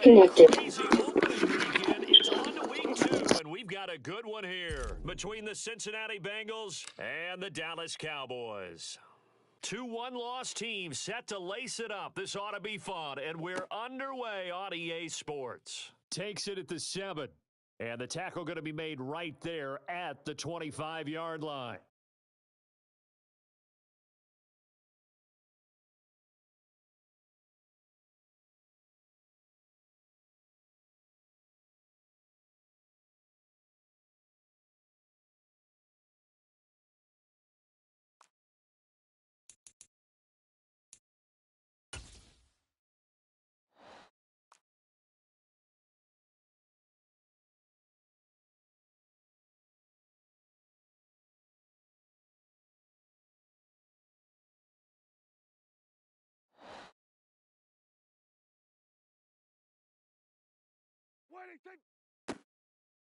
disconnected. Easy opening weekend. It's on to week 2, and we've got a good one here between the Cincinnati Bengals and the Dallas Cowboys. 2 one-loss teams set to lace it up. This ought to be fun, and we're underway on EA Sports. Takes it at the 7, and the tackle going to be made right there at the 25-yard line.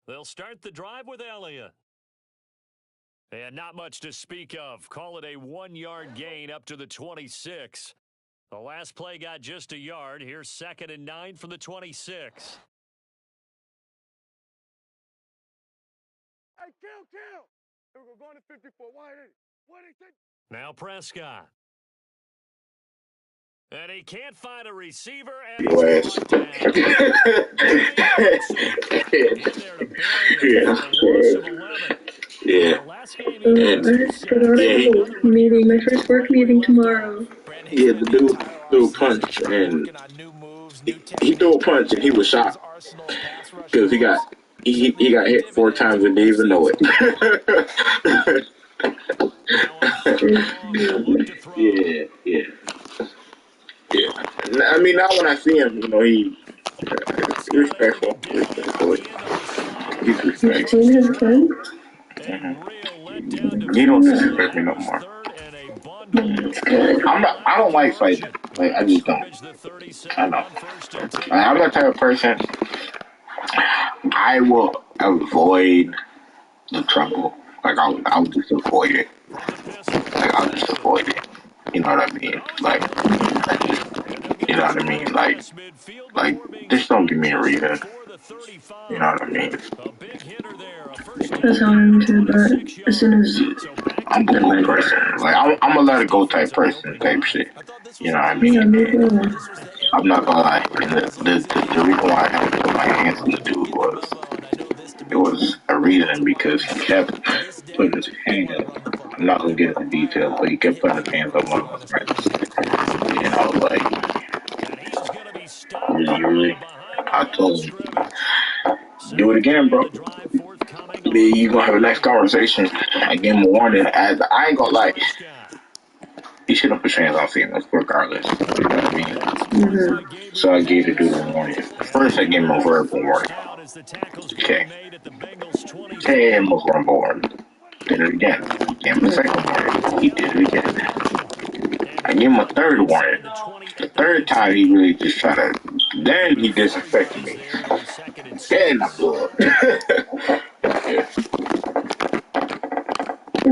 They'll start the drive with Elliott. And not much to speak of. Call it a 1-yard gain up to the 26. The last play got just a yard. Here's 2nd and 9 from the 26. Hey, kill. We're going to 54. What is it? Now Prescott. And he can't find a receiver. And West. Yeah. I meeting, my first work meeting tomorrow. Yeah, the dude threw a punch and he threw a punch and he was shocked because he got hit 4 times and didn't even know it. Yeah. I mean, now when I see him, you know, he's respectful. He's respectful. He don't disrespect me no more. I don't like fighting. Like, I just don't. I know. I'm that type of person. I will avoid the trouble. Like, I'll just avoid it. Like, I'll just avoid it. You know what I mean? Like, you know what I mean? Like, just don't give me a reason. You know what I mean? That's how I'm too, but as soon as I'm a cool person. Like, I'm a let it go type person, type shit. You know what I mean? I'm not gonna lie. And the reason why I had to put my hands on the dude was a reason because he kept putting his hand up. I'm not gonna get into detail, but he kept putting his hands on one of my friends. You know, like, really, I told him, do it again, bro. You gonna have a next conversation. I gave him a warning. I ain't gonna lie. He shouldn't put hands on females, regardless. You know what I mean? So I gave the dude a warning. First, I gave him a verbal warning. Okay. Gave him a verbal warning. Did it again. Gave him a second warning. He did it again. I gave him a third warning. The third time, he really just tried to. Then he disrespected me. Then I blew up.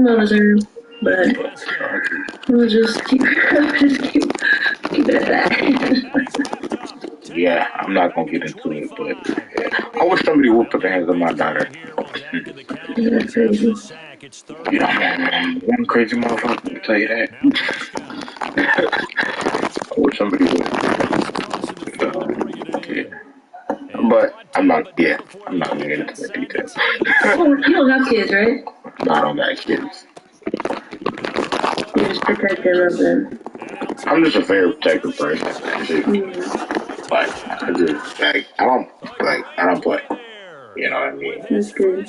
well deserved, but we'll just keep it at that. Yeah, I'm not gonna get into it, but I wish somebody would put their hands on my daughter. That's crazy. You know, one crazy motherfucker, let me tell you that. I wish somebody would. Yeah. But I'm not gonna get into the details. You don't have kids, right? No, I don't got kids. You just protect them of them. I'm just a very protective person. Like, I don't play. You know what I mean? That's good.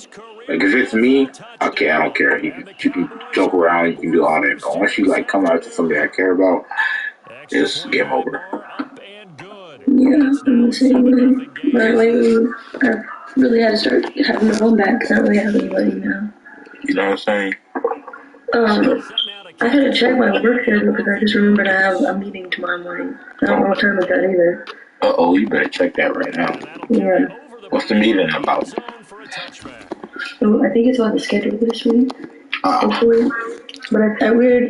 Like, if it's me, okay, I don't care. You can joke around, you can do all that. But once you, like, come out to somebody I care about, it's game over. Yeah, I'm the same way. But lately, I've really had to start having my own back because I don't really have anybody now. You know what I'm saying? I had to check my work schedule because I just remembered I have a meeting tomorrow morning. I don't know what time it's at either. Uh-oh, you better check that right now. Yeah. What's the meeting about? So I think it's about the schedule this week. Hopefully. But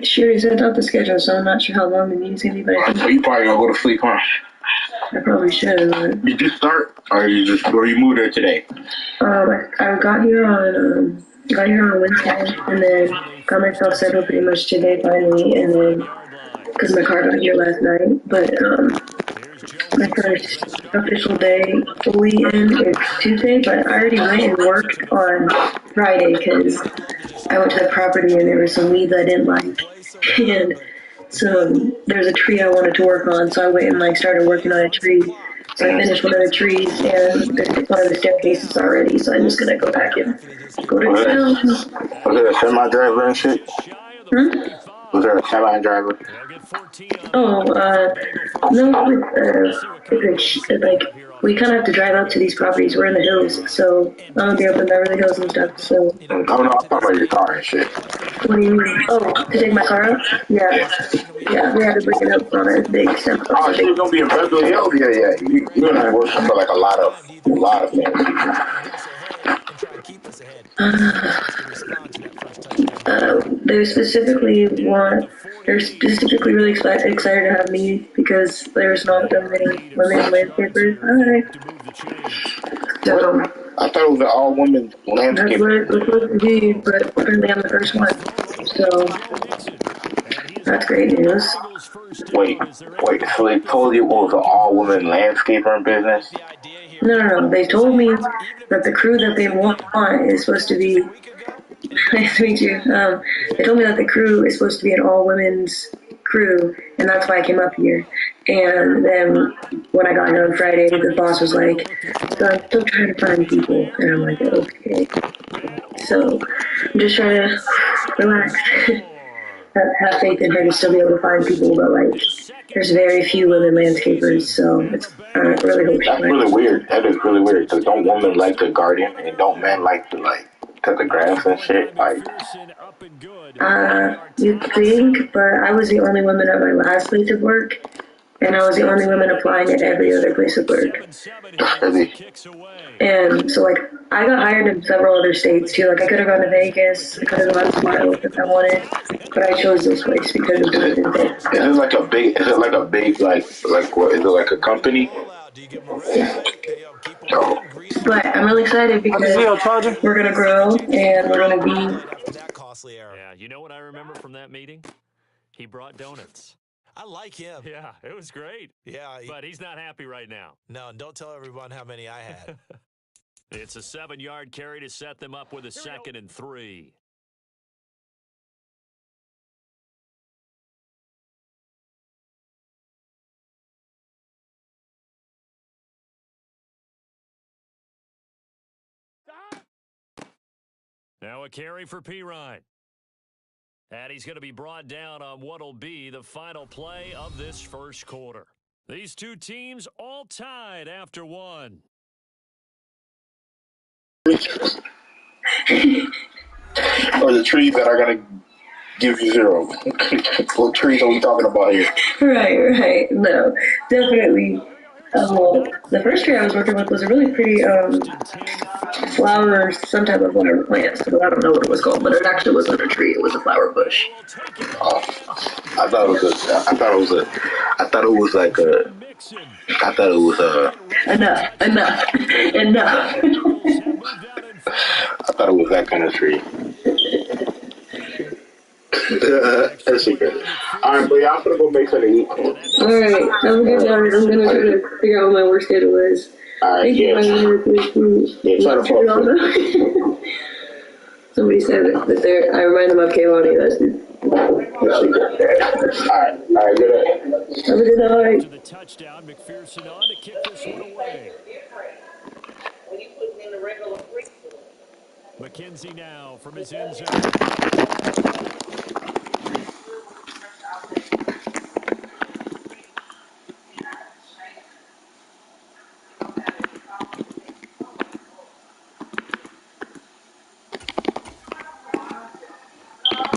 she already sent out the schedule, so I'm not sure how long the meeting's going to be. But I think So you probably going to go to sleep, huh? I probably should. But, Did you start, or you moved there today? I got here on Wednesday, and then got myself settled pretty much today finally, and then because my car got here last night. But my first official day fully in is Tuesday, but I already went and worked on Friday because I went to the property and there were some weeds I didn't like, and so there's a tree I wanted to work on, so I went and started working on a tree. So I finished one of the trees and one of the staircases already. So I'm just gonna go back and go to town. Was there a semi-driver and shit? Hmm? Was there a semi-driver? Oh, no, it's like we kind of have to drive up to these properties. We're in the hills, so I don't be up in Beverly Hills and stuff. So, I'm talking about your car and shit. what do you mean? Oh, to take my car up? Yeah, yeah, we had to bring it up on a big semi. Oh, she was gonna be in Beverly Hills. Yeah, yeah. You and I working for like a lot of things. They specifically they're specifically really excited to have me because there's not that many women landscapers. Hi. So I thought it was an all-women that's landscape. what it's supposed to be, but apparently I'm the first one. So that's great news. Wait. So they told you it was an all-women landscaper business? No. They told me that the crew that they want is supposed to be. Nice to meet you. They told me that the crew is supposed to be an all women's crew, and that's why I came up here. And then when I got here on Friday, the boss was like, "So I'm still trying to find people," and I'm like, "Okay." So I'm just trying to relax, have faith in her to still be able to find people, but there's very few women landscapers, so I really hope she That's really weird. That is really weird. Because don't women like to garden and don't men like to cut the grass and shit? You'd think, but I was the only woman at my last place of work, and I was the only woman applying at every other place of work. Really? And so, I got hired in several other states too. I could have gone to Vegas, I could have gone to Seattle if I wanted, but I chose this place because of the women there. Is it like a big? Is it like a big like what? Is it like a company? No. But I'm really excited because we're gonna grow and we're gonna be. Yeah, you know what I remember from that meeting? He brought donuts. I like him. Yeah, it was great. Yeah. But he's not happy right now. No, and don't tell everyone how many I had. It's a 7-yard carry to set them up with a 2nd and 3. Now a carry for Pirine. And he's going to be brought down on what'll be the final play of this first quarter. These two teams all tied after one. Or the trees that are gonna give you 0. What trees are we talking about here? Right. No, definitely. Well, the first tree I was working with was a really pretty flower, some type of flower plant. So I don't know what it was called, but it actually wasn't a tree. It was a flower bush. I thought it was Enough. I thought it was that kind of tree. That's secret. Alright, but yeah, I'm gonna go make something to eat. Alright, I'm gonna try to figure out what my work schedule is. Alright, yeah. Try to Somebody said that I remind them of Kehlani. Alright, good night. Have a good night. To the touchdown, McPherson on to kick this one away. McKenzie now from his end zone.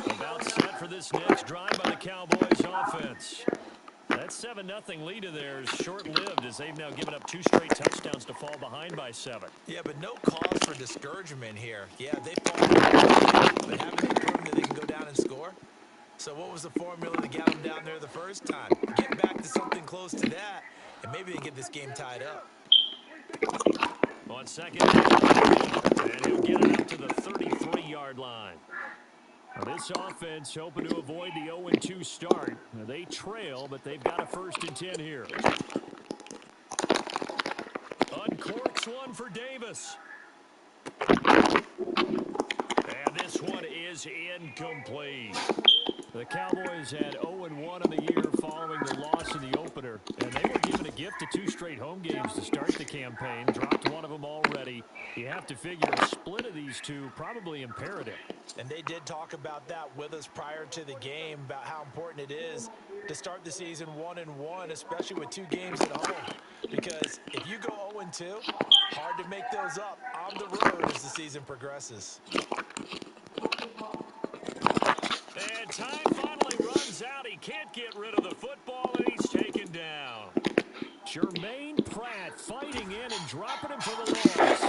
About set for this next drive by the Cowboys offense. That 7-0 lead of theirs short-lived as they've now given up 2 straight touchdowns to fall behind by 7. Yeah, but no cause for discouragement here. Yeah, they fall behind, but haven't they proven that they can go down and score? So what was the formula that got them down there the first time? Get back to something close to that, and maybe they get this game tied up. On second down, and he'll get it up to the 33-yard line. Now this offense hoping to avoid the 0-2 start. Now they trail, but they've got a 1st and 10 here. Uncorks one for Davis. And this one is incomplete. The Cowboys had 0-1 on the year following the loss in the opener, and they were given a gift of 2 straight home games to start the campaign. Dropped one of them already. You have to figure a split of these two probably imperative. And they did talk about that with us prior to the game, about how important it is to start the season 1-1, especially with 2 games at home. Because if you go 0-2, hard to make those up on the road as the season progresses. And time finally runs out. He can't get rid of the football, and he's taken down. Jermaine Pratt fighting in and dropping him for the loss.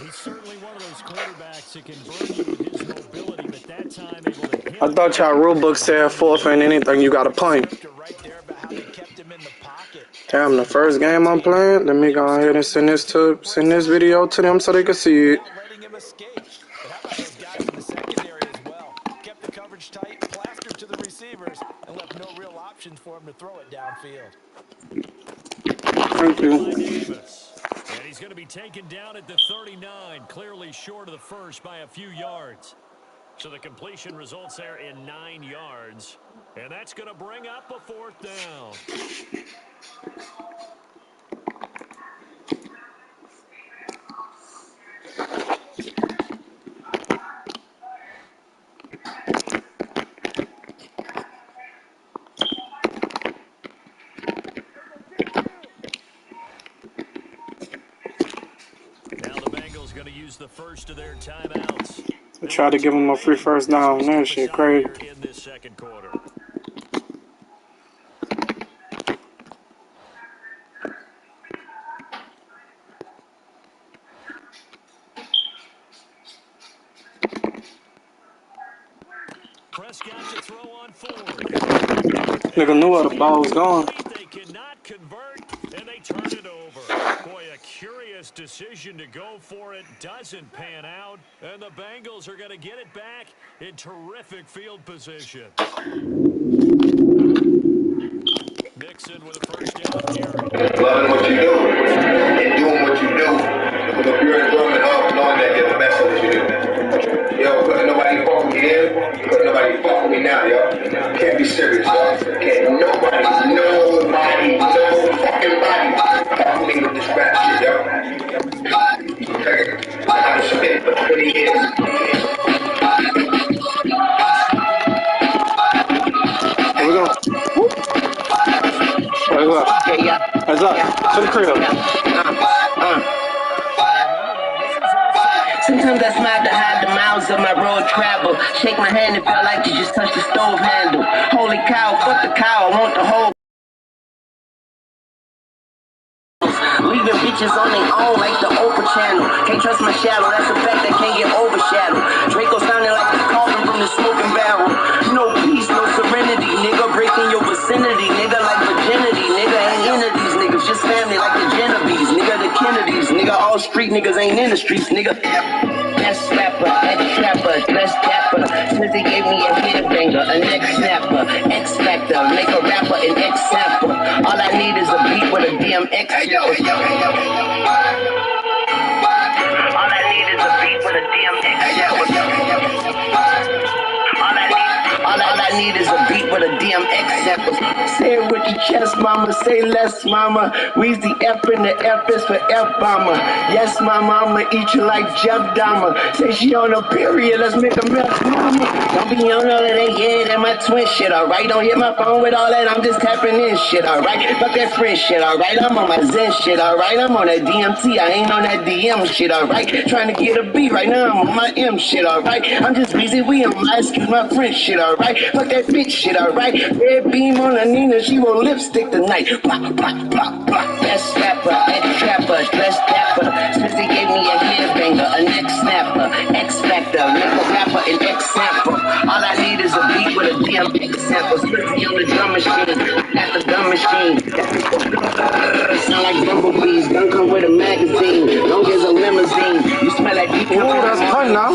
He's certainly one of those quarterbacks that can burn you with his mobility, but that time able to hit. I thought y'all rule book said fourth and anything you got to punt. Damn, the first game I'm playing. Let me go ahead and send this video to them so they can see it. But how about those guys in the secondary as well? Kept the coverage tight, plastered to the receivers, and left no real options for him to throw it downfield. Thank you. And he's going to be taken down at the 39, clearly short of the first by a few yards. So the completion results there in 9 yards. And that's going to bring up a 4th down. Now the Bengals going to use the first of their timeouts. I tried to give him a free first down. That shit crazy. In this second quarter. Prescott to throw on 4th. Nigga knew where the ball was going. They cannot convert, and they turn it over. Boy, a curious decision to go for it. Doesn't pan out, and the Bengals are going to get it back in terrific field position. Nixon with a first down carry. Loving what you do and doing what you do with a pure enjoyment of knowing that you're the best at what you do. Yo, couldn't nobody fuck with me then, couldn't nobody fuck with me now, yo. Can't be serious, yo. Can't nobody, no fucking body fuck with me with this rap shit, yo. I've spent for 20 years. Here we go. What's up? To the crib. Sometimes I smile to hide the miles of my road travel. Shake my hand, it felt like you just touched the stove handle. Holy cow, fuck the cow, I want the whole. Leaving bitches on their own like the Oprah channel. Can't trust my shadow, that's a fact that can't get overshadowed. Draco sounding like the coffin from the smoking barrel. No peace, no serenity, nigga. Breaking your vicinity, nigga, like virginity, nigga. Ain't into these niggas, just family like the Genovese, nigga, the Kennedys, nigga. All street niggas ain't in the streets, nigga. Best rapper, ex-trapper, best dapper. Swizzy gave me a headbanger, a neck snapper, X-Factor, make a rapper an X-Sapper. All I need is a beat with a DMX. All I need is a beat with a DMX. All I need is a beat with a DMX sample. Say it with your chest, mama. Say less, mama. We's the F and the F is for F-bomber. Yes, mama, I'ma eat you like Jeff Dahmer. Say she on a period, let's make a mess, mama. Don't be on all of that, yeah, that my twin shit, alright? Don't hit my phone with all that, I'm just tapping in shit, alright? Fuck that friend shit, alright? I'm on my Zen shit, alright? I'm on that DMT, I ain't on that DM shit, alright? Trying to get a beat right now, I'm on my M shit, alright? I'm just busy, we on my excuse my friend shit, alright? Fuck that bitch shit, alright? Red beam on her Nina, she won't lipstick tonight. Blah, blah, blah, blah. Best rapper, ex-trapper, best dapper. Swizzy gave me a headbanger, a neck snapper, X-Factor, make a rapper, an X-Sample. All I need is a beat with a DMX samples. Swifty on the drum machine. I got the gun machine. Sound like bumblebees. Gun come with a magazine. Long as a limousine. You smell like deep. Ooh, that's fun now.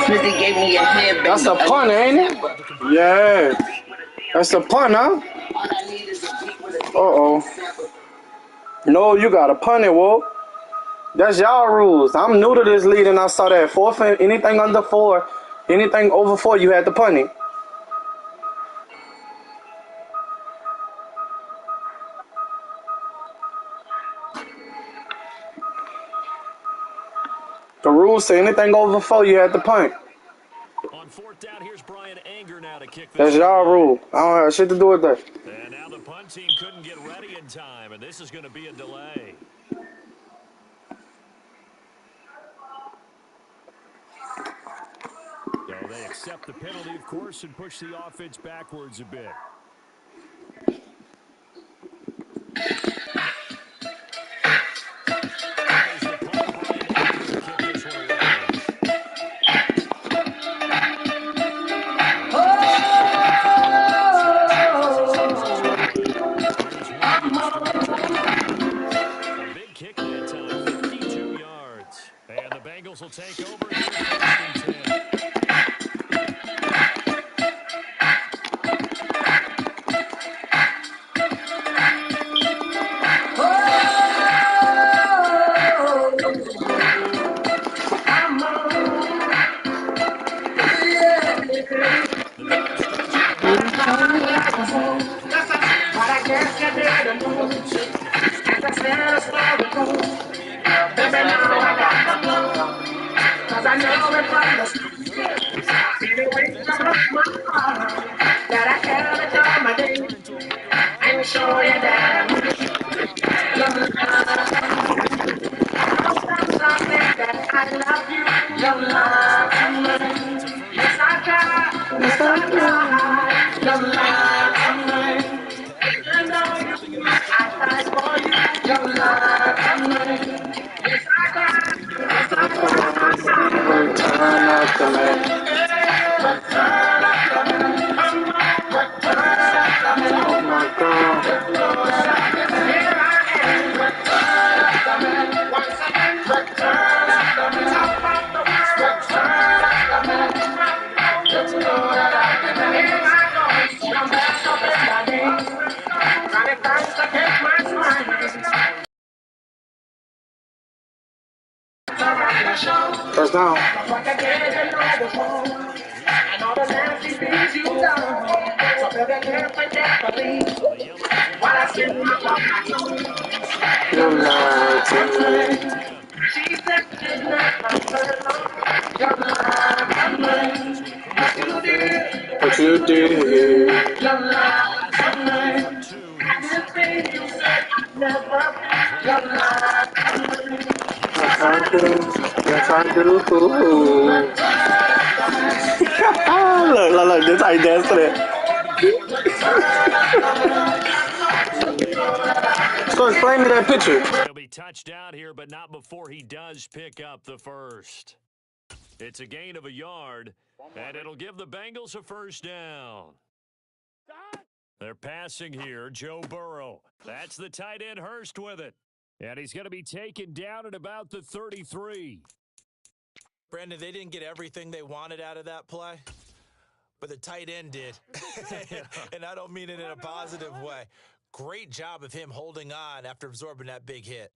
Swifty gave me a headband. That's a pun, ain't it? Yeah. That's a pun, huh? Uh-oh. No, you gotta pun it, Wolf. That's y'all rules. I'm new to this league and I saw that. Fourth and anything under 4, anything over 4, you had to pun it. The rules say anything over 4, you had to punt. On fourth down, here's Brian Anger now to kick this. That's y'all rule. I don't have shit to do with that. And now the punt team couldn't get ready in time, and this is going to be a delay. So they accept the penalty, of course, and push the offense backwards a bit. There's the punter, Brian Anger, to kick this one away. A big kick that time, 52 yards. And the Bengals will take over here, 1st and 10. First down. What you did. Yes, I do. Look, this how you dance to that. So explain me that picture. He'll be touched down here, but not before he does pick up the first. It's a gain of a yard, and it'll give the Bengals a first down. They're passing here, Joe Burrow. That's the tight end Hurst with it. And he's going to be taken down at about the 33. Brandon, they didn't get everything they wanted out of that play, but the tight end did. And I don't mean it in a positive way. Great job of him holding on after absorbing that big hit.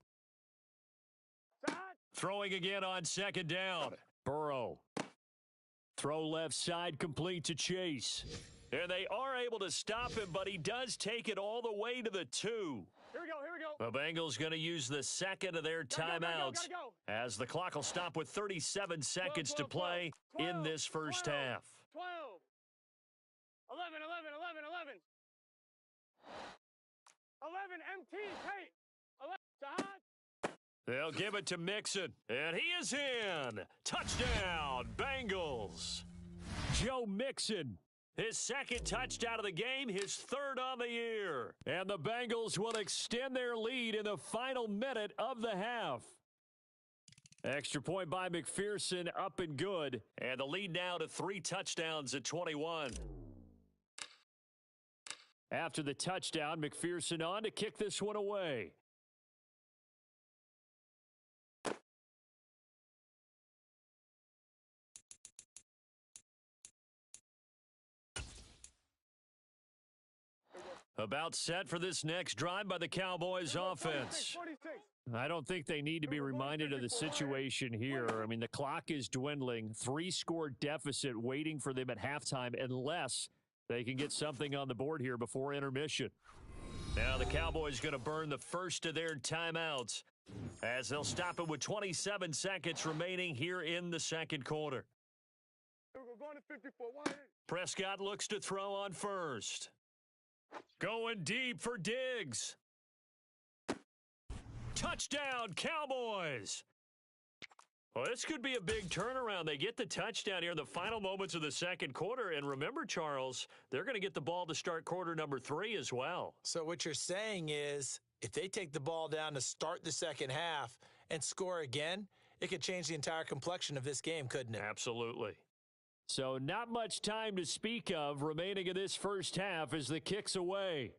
Throwing again on 2nd down. Burrow. Throw left side complete to Chase. And they are able to stop him, but he does take it all the way to the 2. Here we go. The Bengals going to use the second of their timeouts as the clock will stop with 37 seconds to play in this first half. 12, 11, 11, MT, Tate, 11, Sahad. They'll give it to Mixon, and he is in. Touchdown, Bengals. Joe Mixon, his second touchdown of the game, his third on the year. And the Bengals will extend their lead in the final minute of the half. Extra point by McPherson, up and good. And the lead now to 3 touchdowns at 21. After the touchdown, McPherson on to kick this one away. About set for this next drive by the Cowboys offense. 46. I don't think they need to be reminded of the situation here. I mean, the clock is dwindling. 3-score deficit waiting for them at halftime unless they can get something on the board here before intermission. Now the Cowboys going to burn the first of their timeouts as they'll stop it with 27 seconds remaining here in the second quarter. We're going to 54. Why? Prescott looks to throw on first. Going deep for Diggs. Touchdown, Cowboys. Well, this could be a big turnaround. They get the touchdown here in the final moments of the second quarter. And remember, Charles, they're going to get the ball to start quarter number 3 as well. So what you're saying is if they take the ball down to start the second half and score again, it could change the entire complexion of this game, couldn't it? Absolutely. So not much time to speak of remaining in this first half as the kick's away.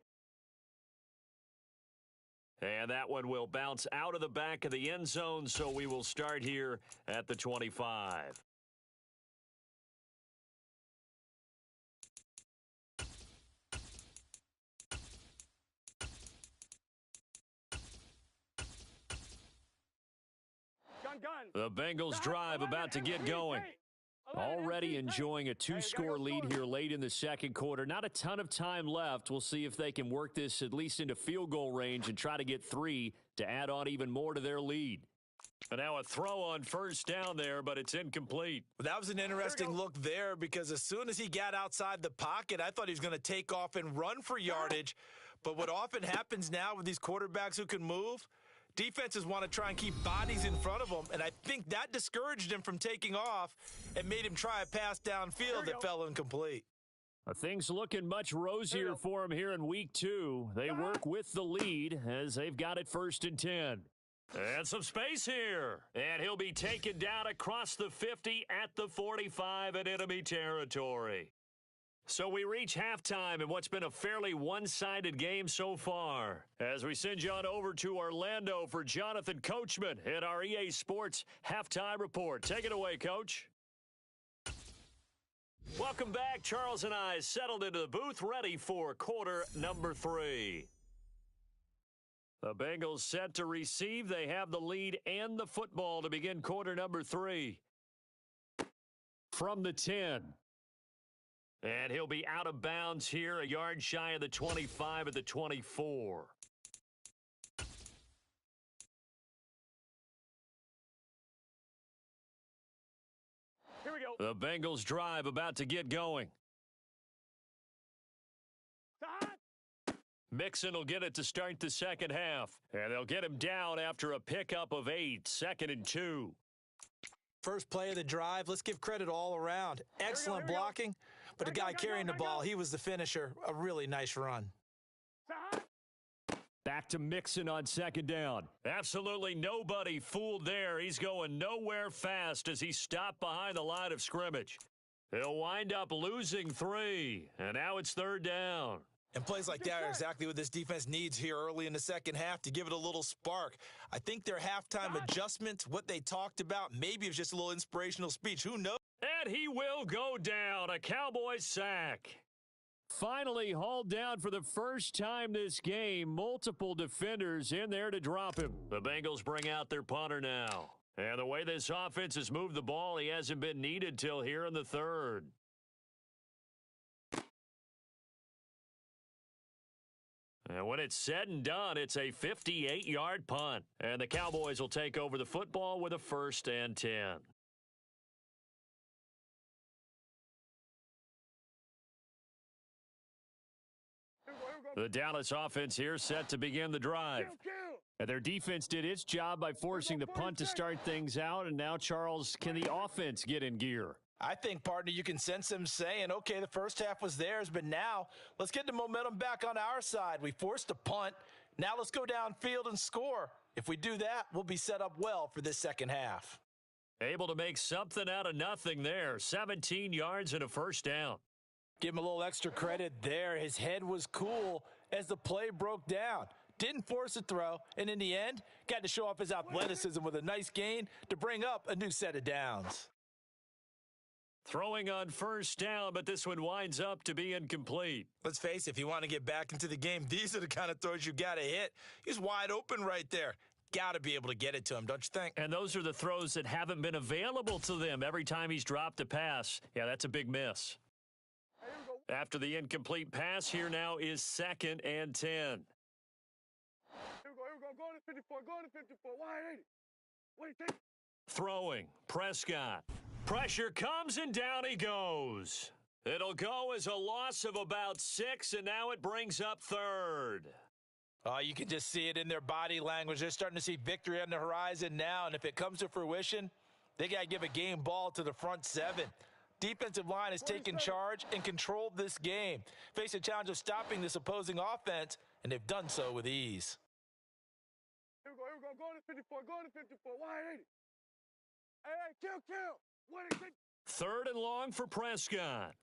And that one will bounce out of the back of the end zone, so we will start here at the 25. The Bengals drive about to get going. Already enjoying a 2-score lead here late in the second quarter. Not a ton of time left. We'll see if they can work this at least into field goal range and try to get 3 to add on even more to their lead. And now a throw on first down there, but it's incomplete. That was an interesting look there because as soon as he got outside the pocket, I thought he was going to take off and run for yardage. But what often happens now with these quarterbacks who can move, defenses want to try and keep bodies in front of them, and I think that discouraged him from taking off and made him try a pass downfield that fell incomplete. Things looking much rosier for him here in week 2. They work with the lead as they've got it 1st and 10. And some space here. And he'll be taken down across the 50 at the 45 in enemy territory. So we reach halftime in what's been a fairly one-sided game so far. As we send you on over to Orlando for Jonathan Coachman in our EA Sports Halftime Report. Take it away, Coach. Welcome back. Charles and I settled into the booth, ready for quarter number 3. The Bengals set to receive. They have the lead and the football to begin quarter number 3. From the 10. And he'll be out of bounds here, a yard shy of the 25 at the 24. Here we go. The Bengals drive about to get going. Mixon will get it to start the second half. And they'll get him down after a pickup of 8, 2nd and 2. First play of the drive, let's give credit all around. Excellent blocking, but the guy carrying the ball, he was the finisher. A really nice run. Back to Mixon on 2nd down. Absolutely nobody fooled there. He's going nowhere fast as he stopped behind the line of scrimmage. He'll wind up losing 3, and now it's 3rd down. And plays like that are exactly what this defense needs here early in the second half to give it a little spark. I think their halftime adjustments, what they talked about, maybe it was just a little inspirational speech. Who knows? And he will go down. A Cowboys sack. Finally hauled down for the first time this game. Multiple defenders in there to drop him. The Bengals bring out their punter now. And the way this offense has moved the ball, he hasn't been needed till here in the 3rd. And when it's said and done, it's a 58-yard punt. And the Cowboys will take over the football with a 1st and 10. The Dallas offense here set to begin the drive. And their defense did its job by forcing the punt to start things out. And now, Charles, can the offense get in gear? I think, partner, you can sense them saying, okay, the first half was theirs, but now let's get the momentum back on our side. We forced a punt. Now let's go downfield and score. If we do that, we'll be set up well for this second half. Able to make something out of nothing there. 17 yards and a first down. Give him a little extra credit there. His head was cool as the play broke down. Didn't force a throw, and in the end, got to show off his athleticism with a nice gain to bring up a new set of downs. Throwing on first down, but this one winds up to be incomplete. Let's face it, if you want to get back into the game, these are the kind of throws you got to hit. He's wide open right there. Got to be able to get it to him, don't you think? And those are the throws that haven't been available to them every time he's dropped a pass. Yeah, that's a big miss. After the incomplete pass, here now is 2nd and 10. Here we go. Go to 54. Go to 54. Wide 80. Wait, take. Throwing. Prescott. Pressure comes and down he goes. It'll go as a loss of about 6, and now it brings up 3rd. Oh, you can just see it in their body language. They're starting to see victory on the horizon now, and if it comes to fruition, they got to give a game ball to the front 7. Defensive line has taken charge and controlled this game. Face a challenge of stopping this opposing offense, and they've done so with ease. Here we go. Go to 54. Go to 54. Wide 80. Hey, kill. What is it? 3rd and long for Prescott.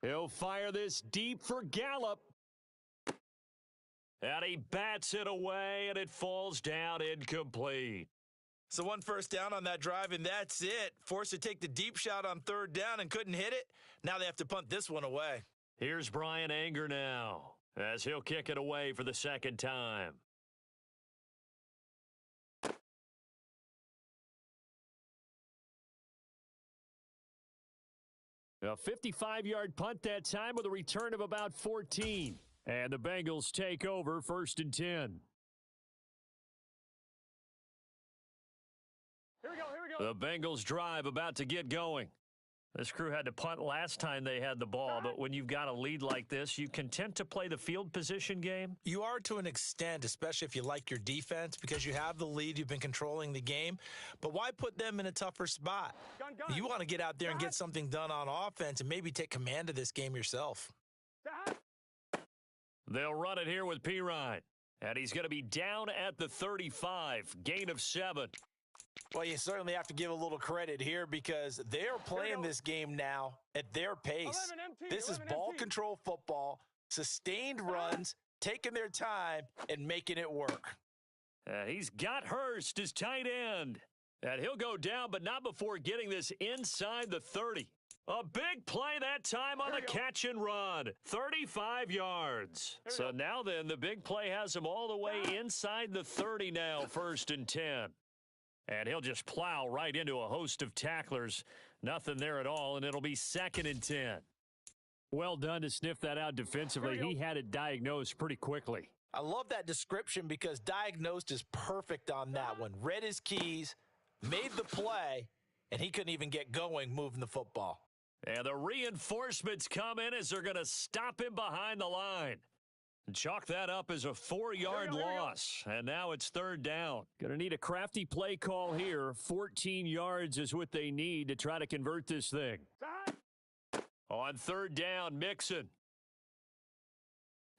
He'll fire this deep for Gallup. And he bats it away, and it falls down incomplete. So 1 first down on that drive, and that's it. Forced to take the deep shot on 3rd down and couldn't hit it. Now they have to punt this one away. Here's Brian Anger now, as he'll kick it away for the 2nd time. A 55-yard punt that time with a return of about 14. And the Bengals take over 1st and 10. Here we go. The Bengals drive about to get going. This crew had to punt last time they had the ball, but when you've got a lead like this, you content to play the field position game? You are to an extent, especially if you like your defense, because you have the lead, you've been controlling the game. But why put them in a tougher spot? You want to get out there and get something done on offense and maybe take command of this game yourself. They'll run it here with Pirine. And he's going to be down at the 35, gain of 7. Well, you certainly have to give a little credit here because they're playing this game now at their pace. This is ball control football, sustained runs, taking their time, and making it work. He's got Hurst as tight end. And he'll go down, but not before getting this inside the 30. A big play that time on the catch and run. 35 yards. So now then, the big play has him all the way inside the 30 now, 1st and 10. And he'll just plow right into a host of tacklers. Nothing there at all, and it'll be 2nd and 10. Well done to sniff that out defensively. He had it diagnosed pretty quickly. I love that description because diagnosed is perfect on that one. Read his keys, made the play, and he couldn't even get going moving the football. And the reinforcements come in as they're going to stop him behind the line. And chalk that up as a 4-yard loss. And now it's 3rd down. Going to need a crafty play call here. 14 yards is what they need to try to convert this thing. On 3rd down, Mixon.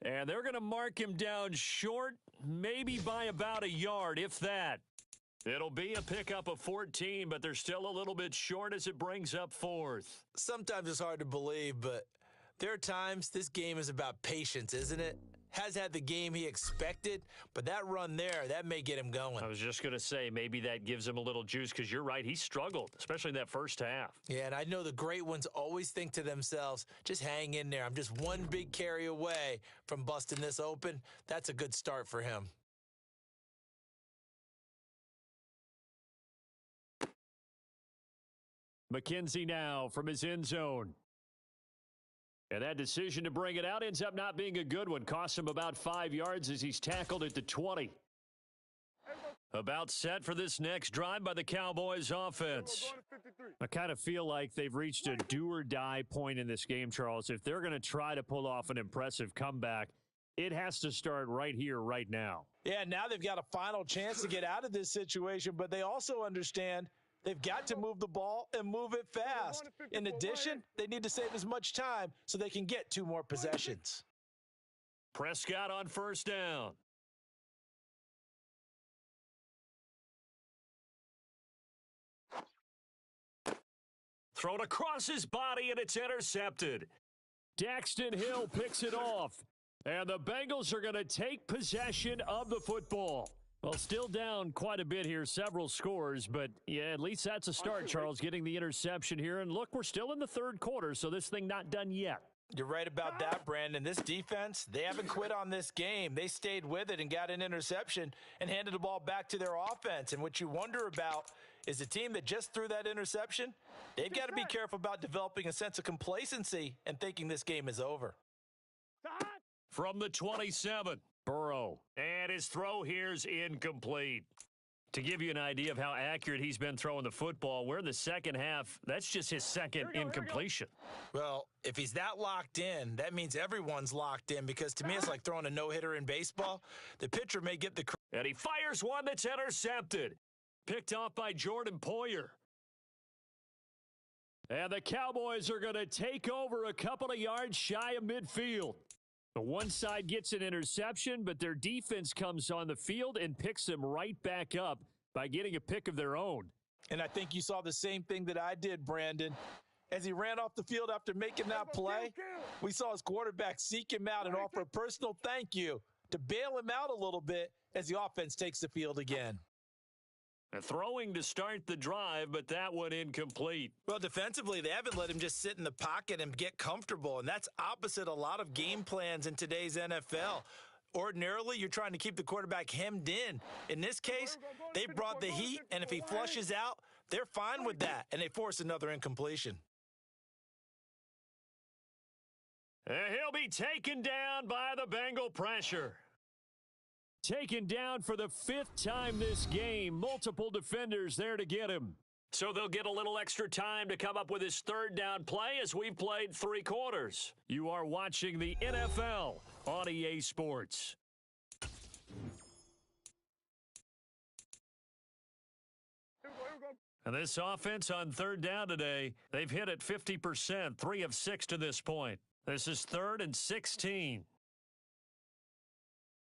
And they're going to mark him down short, maybe by about a yard, if that. It'll be a pickup of 14, but they're still a little bit short as it brings up 4th. Sometimes it's hard to believe, but there are times this game is about patience, isn't it? Has had the game he expected, but that run there, that may get him going. I was just going to say, maybe that gives him a little juice because you're right, he struggled, especially in that first half. Yeah, and I know the great ones always think to themselves, just hang in there. I'm just one big carry away from busting this open. That's a good start for him. McKenzie now from his end zone. And that decision to bring it out ends up not being a good one. Costs him about 5 yards as he's tackled at the 20. About set for this next drive by the Cowboys offense. I kind of feel like they've reached a do-or-die point in this game, Charles. If they're going to try to pull off an impressive comeback, it has to start right here, right now. Yeah, now they've got a final chance to get out of this situation, but they also understand they've got to move the ball and move it fast. In addition, they need to save as much time so they can get 2 more possessions. Prescott on 1st down. thrown across his body, and it's intercepted. Daxton Hill picks it off. And the Bengals are going to take possession of the football. Well, still down quite a bit here, several scores, but yeah, at least that's a start, Charles, getting the interception here. And look, we're still in the third quarter, so this thing not done yet. You're right about that, Brandon. This defense, they haven't quit on this game. They stayed with it and got an interception and handed the ball back to their offense. And what you wonder about is the team that just threw that interception, they've got to be careful about developing a sense of complacency and thinking this game is over. From the 27, Burrow. And his throw here's incomplete. To give you an idea of how accurate he's been throwing the football, we're in the second half. That's just his second incompletion. Well, if he's that locked in, that means everyone's locked in, because to me it's like throwing a no-hitter in baseball. The pitcher may get the... And he fires one that's intercepted. Picked off by Jordan Poyer. And the Cowboys are going to take over a couple of yards shy of midfield. The one side gets an interception, but their defense comes on the field and picks them right back up by getting a pick of their own. And I think you saw the same thing that I did, Brandon. As he ran off the field after making that play, we saw his quarterback seek him out and offer a personal thank you to bail him out a little bit as the offense takes the field again. Throwing to start the drive, but that one incomplete. Well, defensively, they haven't let him just sit in the pocket and get comfortable, and that's opposite a lot of game plans in today's NFL. Ordinarily, you're trying to keep the quarterback hemmed in. In this case, they brought the heat, and if he flushes out, they're fine with that, and they force another incompletion. He'll be taken down by the Bengal pressure. Taken down for the fifth time this game. Multiple defenders there to get him. So they'll get a little extra time to come up with his third down play as we've played 3 quarters. You are watching the NFL on EA Sports. And this offense on third down today, they've hit it 50%, 3 of 6 to this point. This is 3rd and 16.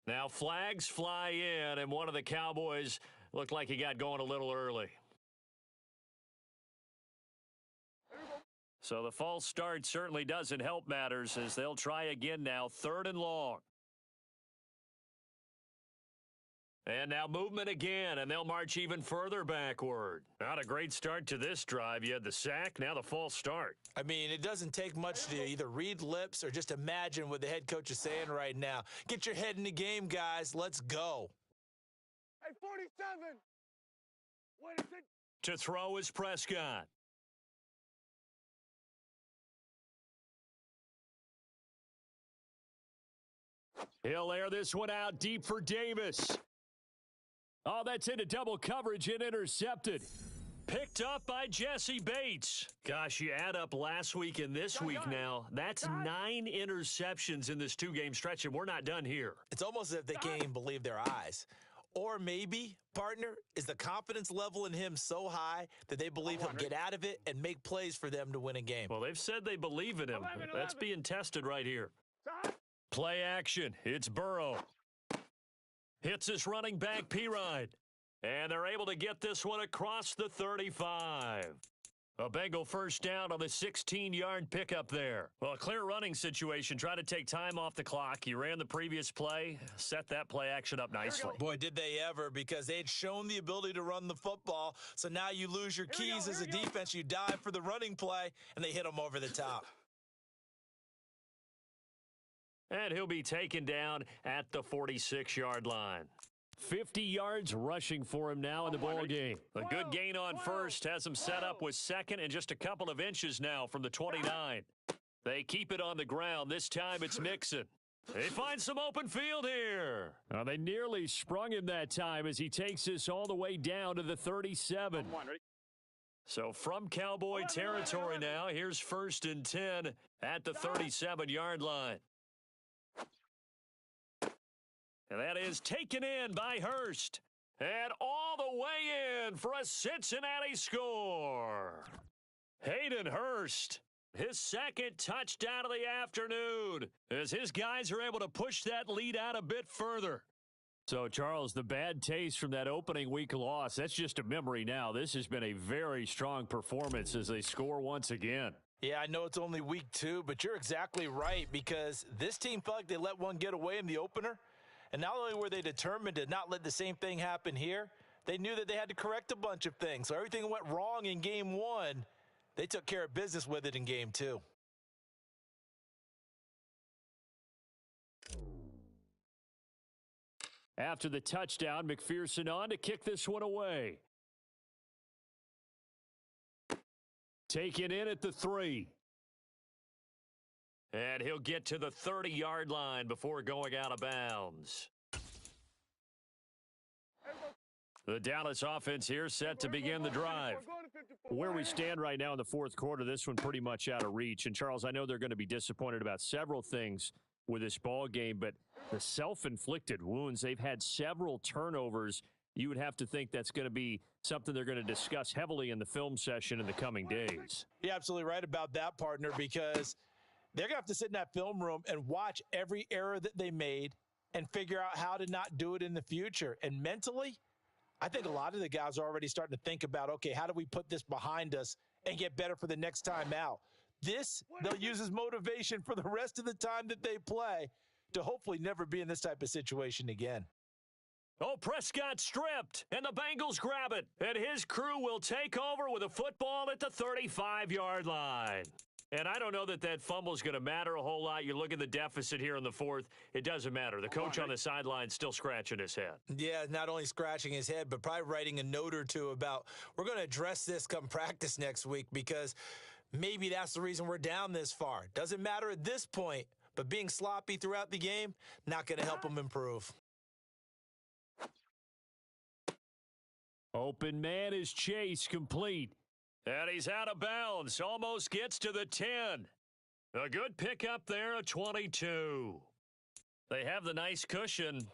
Now flags fly in, and one of the Cowboys looked like he got going a little early. So the false start certainly doesn't help matters as they'll try again now, 3rd and long. And now movement again, and they'll march even further backward. Not a great start to this drive. You had the sack, now the false start. I mean, it doesn't take much to either read lips or just imagine what the head coach is saying right now. Get your head in the game, guys. Let's go. Hey, 47. What is it? To throw is Prescott. He'll air this one out deep for Davis. Oh, that's into double coverage and intercepted. Picked up by Jesse Bates. Gosh, you add up last week and this week now. That's 9 interceptions in this 2-game stretch, and we're not done here. It's almost as if they can't even believe their eyes. Or maybe, partner, is the confidence level in him so high that they believe he'll get out of it and make plays for them to win a game. Well, they've said they believe in him. That's being tested right here. Play action. It's Burrow. Hits his running back, Pirine. And they're able to get this one across the 35. A Bengal first down on the 16-yard pickup there. Well, a clear running situation. Try to take time off the clock. He ran the previous play, set that play action up nicely. Boy, did they ever, because they had shown the ability to run the football. So now you lose your keys as a defense. You dive for the running play, and they hit him over the top. And he'll be taken down at the 46-yard line. 50 yards rushing for him now in the ball game. A good gain on first has him set up with second and just a couple of inches now from the 29. They keep it on the ground. This time it's Mixon. They find some open field here. They nearly sprung him that time as he takes this all the way down to the 37. So from Cowboy territory now, here's 1st and 10 at the 37-yard line. And that is taken in by Hurst. And all the way in for a Cincinnati score. Hayden Hurst, his second touchdown of the afternoon, as his guys are able to push that lead out a bit further. So, Charles, the bad taste from that opening week loss, that's just a memory now. This has been a very strong performance as they score once again. Yeah, I know it's only week 2, but you're exactly right because this team felt like they let one get away in the opener. And not only were they determined to not let the same thing happen here, they knew that they had to correct a bunch of things. So everything went wrong in game 1. They took care of business with it in game 2. After the touchdown, McPherson on to kick this one away. Taken in at the 3. And he'll get to the 30-yard line before going out of bounds. The Dallas offense here set to begin the drive. Where we stand right now in the fourth quarter, this one pretty much out of reach. And, Charles, I know they're going to be disappointed about several things with this ball game, but the self-inflicted wounds, they've had several turnovers. You would have to think that's going to be something they're going to discuss heavily in the film session in the coming days. You're absolutely right about that, partner, because they're going to have to sit in that film room and watch every error that they made and figure out how to not do it in the future. And mentally, I think a lot of the guys are already starting to think about, okay, how do we put this behind us and get better for the next time out? This, they'll use as motivation for the rest of the time that they play to hopefully never be in this type of situation again. Oh, Prescott stripped, and the Bengals grab it. And his crew will take over with a football at the 35-yard line. And I don't know that that fumble is going to matter a whole lot. You look at the deficit here in the fourth. It doesn't matter. The coach on the sideline still scratching his head. Yeah, not only scratching his head, but probably writing a note or two about we're going to address this come practice next week because maybe that's the reason we're down this far. Doesn't matter at this point, but being sloppy throughout the game, not going to help him improve. Open man is Chase, complete. And he's out of bounds, almost gets to the 10. A good pickup there, a 22. They have the nice cushion.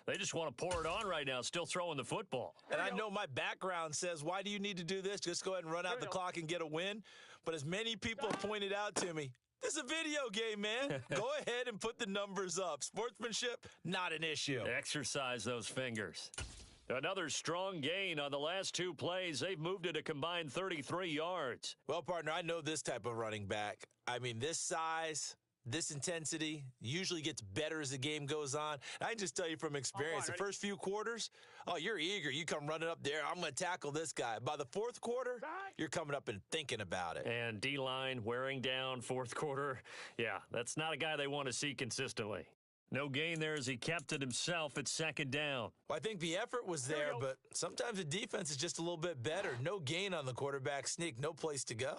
They just want to pour it on right now, still throwing the football. And I know my background says, why do you need to do this? Just go ahead and run out the clock and get a win. But as many people have pointed out to me, this is a video game, man. Go ahead and put the numbers up. Sportsmanship, not an issue. Exercise those fingers. Another strong gain on the last 2 plays. They've moved it a combined 33 yards. Well, partner, I know this type of running back. I mean, this size, this intensity usually gets better as the game goes on. And I can just tell you from experience, the first few quarters, oh, you're eager. You come running up there. I'm going to tackle this guy. By the fourth quarter, you're coming up and thinking about it. And D-line wearing down fourth quarter. Yeah, that's not a guy they want to see consistently. No gain there as he kept it himself at second down. Well, I think the effort was there, but sometimes the defense is just a little bit better. No gain on the quarterback sneak, no place to go.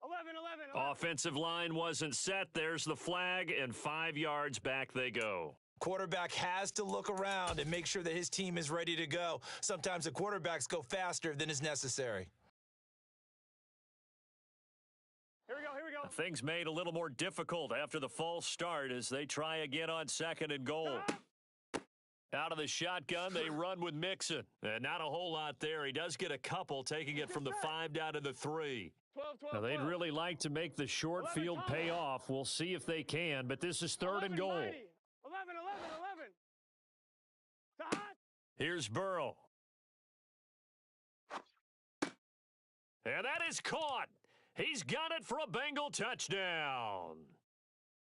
11. Offensive line wasn't set. There's the flag, and 5 yards back they go. Quarterback has to look around and make sure that his team is ready to go. Sometimes the quarterbacks go faster than is necessary. Here we go. Things made a little more difficult after the false start as they try again on second and goal. Out of the shotgun, they run with Mixon. And not a whole lot there. He does get a couple, taking it from the 5 down to the 3. 12. Now, they'd really like to make the short field pay off. We'll see if they can, but this is third and goal. 11. Here's Burrow. And that is caught. He's got it for a Bengal touchdown.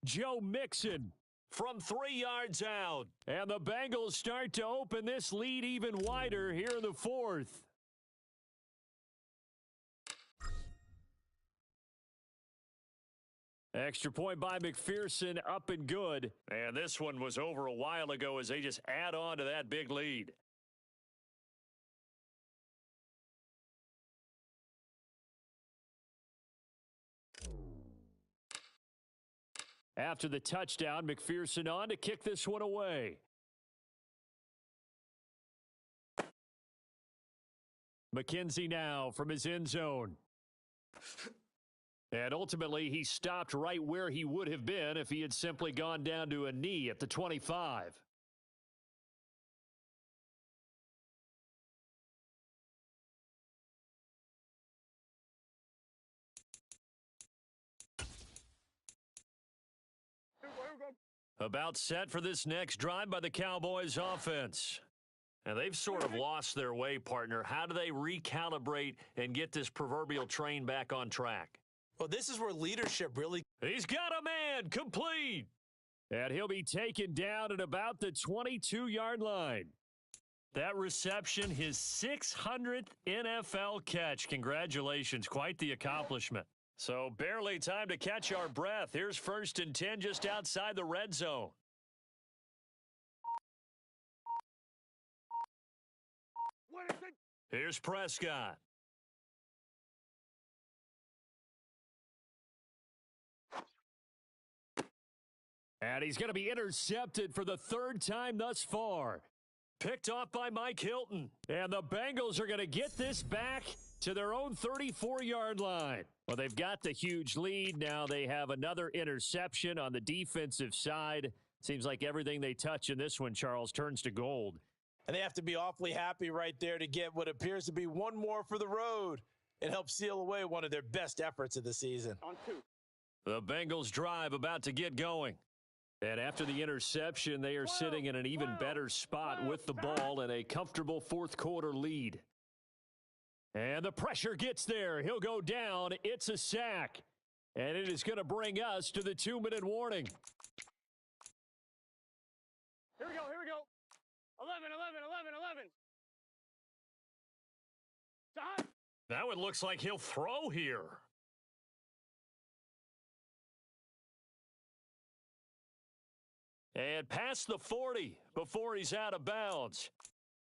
Joe Mixon from 3 yards out. And the Bengals start to open this lead even wider here in the fourth. Extra point by McPherson, up and good. And this one was over a while ago as they just add on to that big lead. After the touchdown, McPherson on to kick this one away. McKenzie now from his end zone. And ultimately, he stopped right where he would have been if he had simply gone down to a knee at the 25. About set for this next drive by the Cowboys offense. And they've sort of lost their way, partner. How do they recalibrate and get this proverbial train back on track? Well, this is where leadership really... He's got a man, complete. And he'll be taken down at about the 22-yard line. That reception, his 600th NFL catch. Congratulations, quite the accomplishment. So barely time to catch our breath. Here's 1st and 10 just outside the red zone. What is it? Here's Prescott. And he's going to be intercepted for the 3rd time thus far. Picked off by Mike Hilton. And the Bengals are going to get this back to their own 34-yard line. Well, they've got the huge lead. Now they have another interception on the defensive side. Seems like everything they touch in this one, Charles, turns to gold. And they have to be awfully happy right there to get what appears to be one more for the road and help seal away one of their best efforts of the season. On 2. The Bengals drive about to get going. And after the interception, they are sitting in an even better spot with the ball and a comfortable 4th quarter lead. And the pressure gets there. He'll go down. It's a sack. And it is going to bring us to the 2-minute warning. Here we go, here we go. 11, 11, 11, 11. Stop. That one looks like he'll throw here. And past the 40 before he's out of bounds.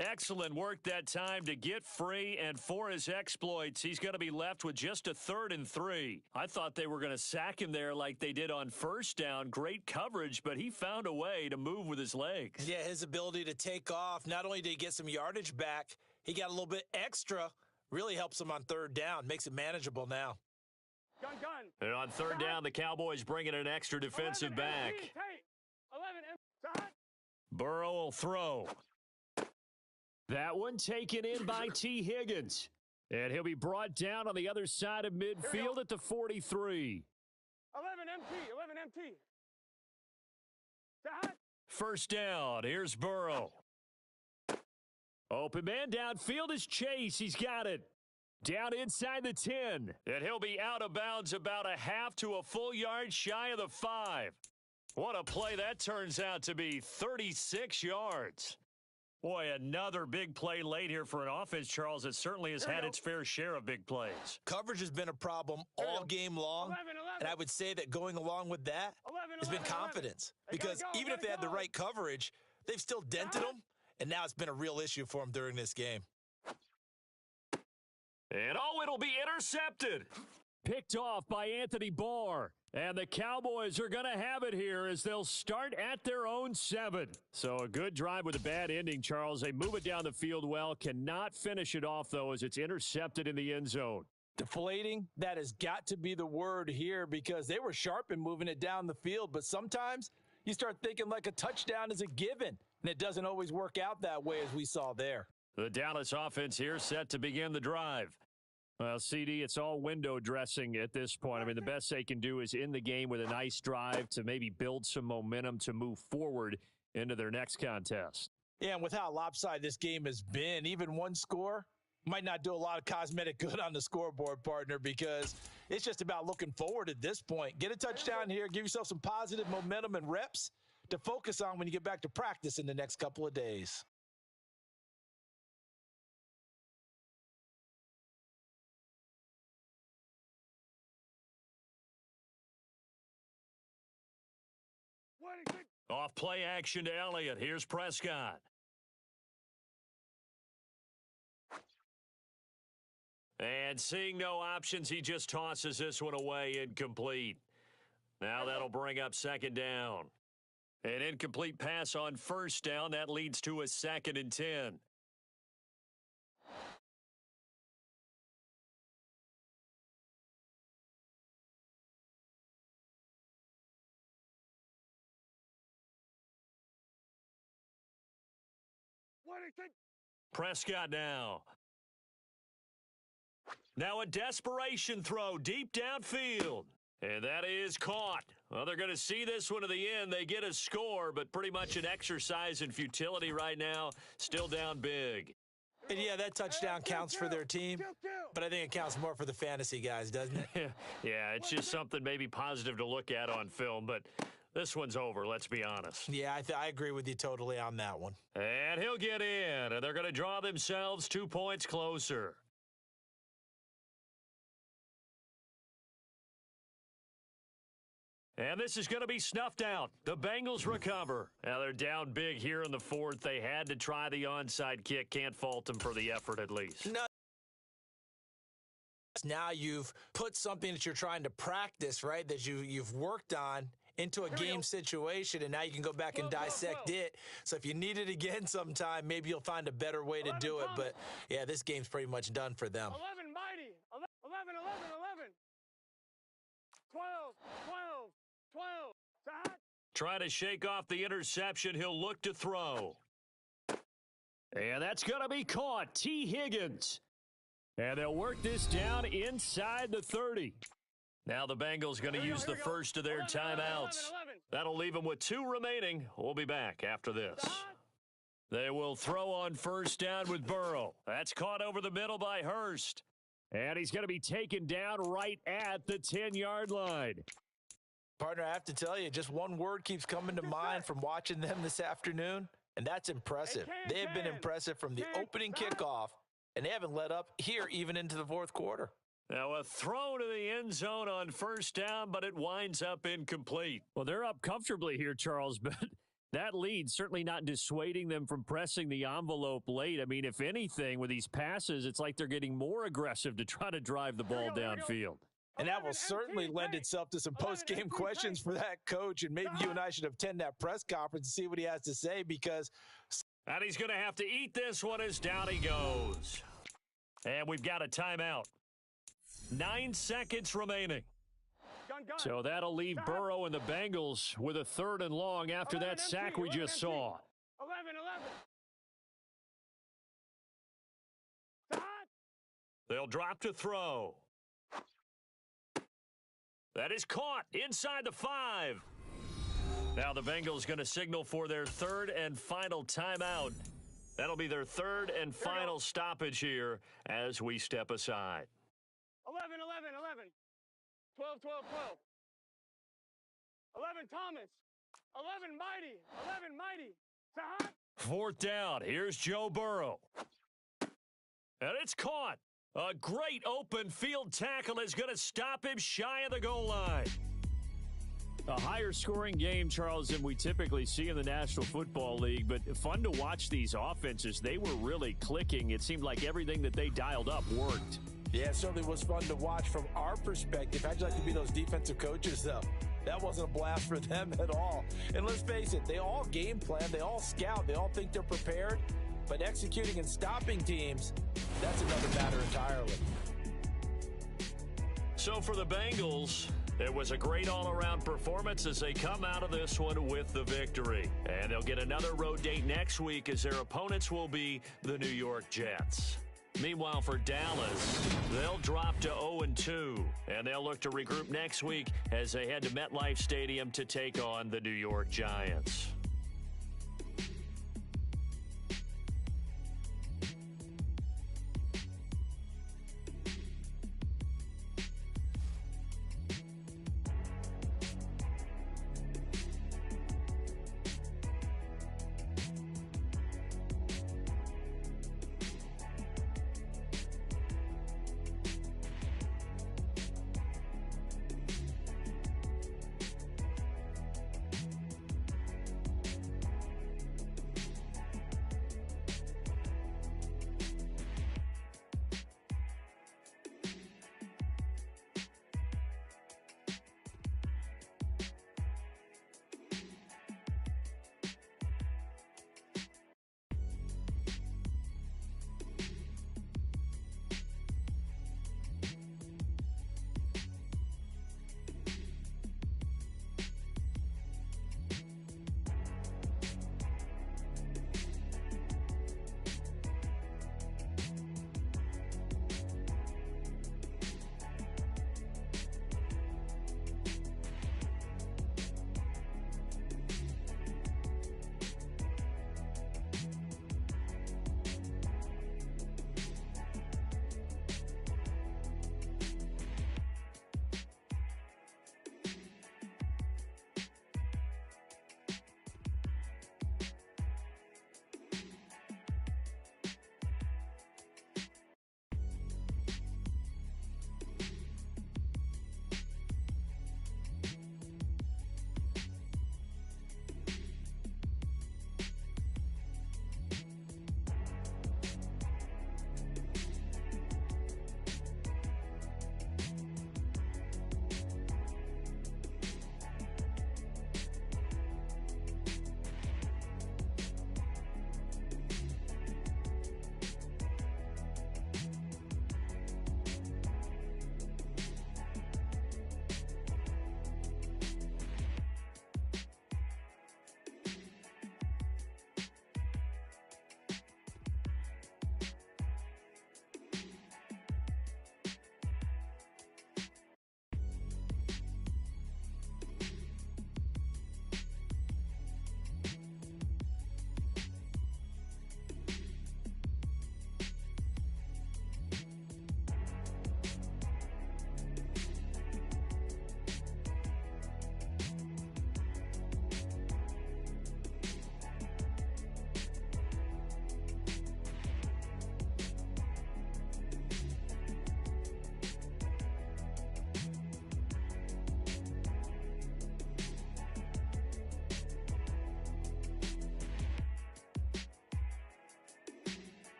Excellent work that time to get free, and for his exploits, he's going to be left with just a 3rd and 3. I thought they were going to sack him there like they did on 1st down. Great coverage, but he found a way to move with his legs. Yeah, his ability to take off, not only did he get some yardage back, he got a little bit extra, really helps him on 3rd down, makes it manageable now. Gun. And on 3rd down, the Cowboys bring in an extra defensive 11, back. MT, tight. 11, stop. Burrow will throw. That one taken in by T. Higgins. And he'll be brought down on the other side of midfield at the 43. 11 MT. Stop. 1st down. Here's Burrow. Open man downfield is Chase. He's got it. Down inside the 10. And he'll be out of bounds about a half to a full yard shy of the 5. What a play that turns out to be. 36 yards. Boy, another big play late here for an offense, Charles, that certainly has had its fair share of big plays. Coverage has been a problem all game long, 11. and I would say that going along with that 11, has been 11. confidence. Because even if they had the right coverage, they've still dented them, and now it's been a real issue for them during this game. And it'll be intercepted. Picked off by Anthony Barr. And the Cowboys are going to have it here as they'll start at their own 7. So a good drive with a bad ending, Charles. They move it down the field well. Cannot finish it off, though, as it's intercepted in the end zone. Deflating, that has got to be the word here because they were sharp in moving it down the field. But sometimes you start thinking like a touchdown is a given, and it doesn't always work out that way as we saw there. The Dallas offense here set to begin the drive. Well, CD, it's all window dressing at this point. I mean, the best they can do is in the game with a nice drive to maybe build some momentum to move forward into their next contest. Yeah, and with how lopsided this game has been, even one score might not do a lot of cosmetic good on the scoreboard, partner, because it's just about looking forward at this point. Get a touchdown here, give yourself some positive momentum and reps to focus on when you get back to practice in the next couple of days. Off play action to Elliott. Here's Prescott. And seeing no options, he just tosses this one away, incomplete. Now that'll bring up 2nd down. An incomplete pass on 1st down. That leads to a 2nd and 10. Prescott now. Now a desperation throw deep downfield. And that is caught. Well, they're going to see this one to the end. They get a score, but pretty much an exercise in futility right now. Still down big. And yeah, that touchdown counts for their team, but I think it counts more for the fantasy guys, doesn't it? Yeah, it's just something maybe positive to look at on film, but this one's over, let's be honest. Yeah, I agree with you totally on that one. And he'll get in, and they're going to draw themselves 2 points closer. And this is going to be snuffed out. The Bengals recover. Now they're down big here in the fourth. They had to try the onside kick. Can't fault them for the effort at least. No. Now you've put something that you're trying to practice, right, that you've worked on into a game situation, and now you can go back and dissect it. So if you need it again sometime, maybe you'll find a better way to do it. But, yeah, this game's pretty much done for them. 11, mighty. 11, 11. 12. 12. Try to shake off the interception. He'll look to throw. And that's going to be caught. T. Higgins. And they'll work this down inside the 30. Now the Bengals going to use the first of their timeouts. That'll leave them with 2 remaining. We'll be back after this. They will throw on first down with Burrow. That's caught over the middle by Hurst. And he's going to be taken down right at the 10-yard line. Partner, I have to tell you, just one word keeps coming to mind from watching them this afternoon, and that's impressive. They have been impressive from the opening kickoff, and they haven't let up here even into the fourth quarter. Now a throw to the end zone on first down, but it winds up incomplete. Well, they're up comfortably here, Charles, but that lead certainly not dissuading them from pressing the envelope late. I mean, if anything, with these passes, it's like they're getting more aggressive to try to drive the ball downfield. And that will certainly lend itself to some post-game questions for that coach, and maybe you and I should attend that press conference and see what he has to say, because... And he's going to have to eat this one as down he goes. And we've got a timeout. 9 seconds remaining. So that'll leave Burrow and the Bengals with a 3rd and long after that sack we just saw. 11. They'll drop to throw. That is caught inside the 5. Now the Bengals going to signal for their 3rd and final timeout. That'll be their 3rd and final stoppage here as we step aside. 11. 12. 11, Thomas. 11, mighty. 11, mighty. 4th down. Here's Joe Burrow. And it's caught. A great open field tackle is going to stop him shy of the goal line. A higher scoring game, Charles, than we typically see in the National Football League, but fun to watch these offenses. They were really clicking. It seemed like everything that they dialed up worked. Yeah, it certainly was fun to watch from our perspective. How'd you like to be those defensive coaches, though? That wasn't a blast for them at all. And let's face it, they all game plan, they all scout, they all think they're prepared, but executing and stopping teams, that's another matter entirely. So for the Bengals, it was a great all-around performance as they come out of this one with the victory. And they'll get another road date next week as their opponents will be the New York Jets. Meanwhile, for Dallas, they'll drop to 0-2, and they'll look to regroup next week as they head to MetLife Stadium to take on the New York Giants.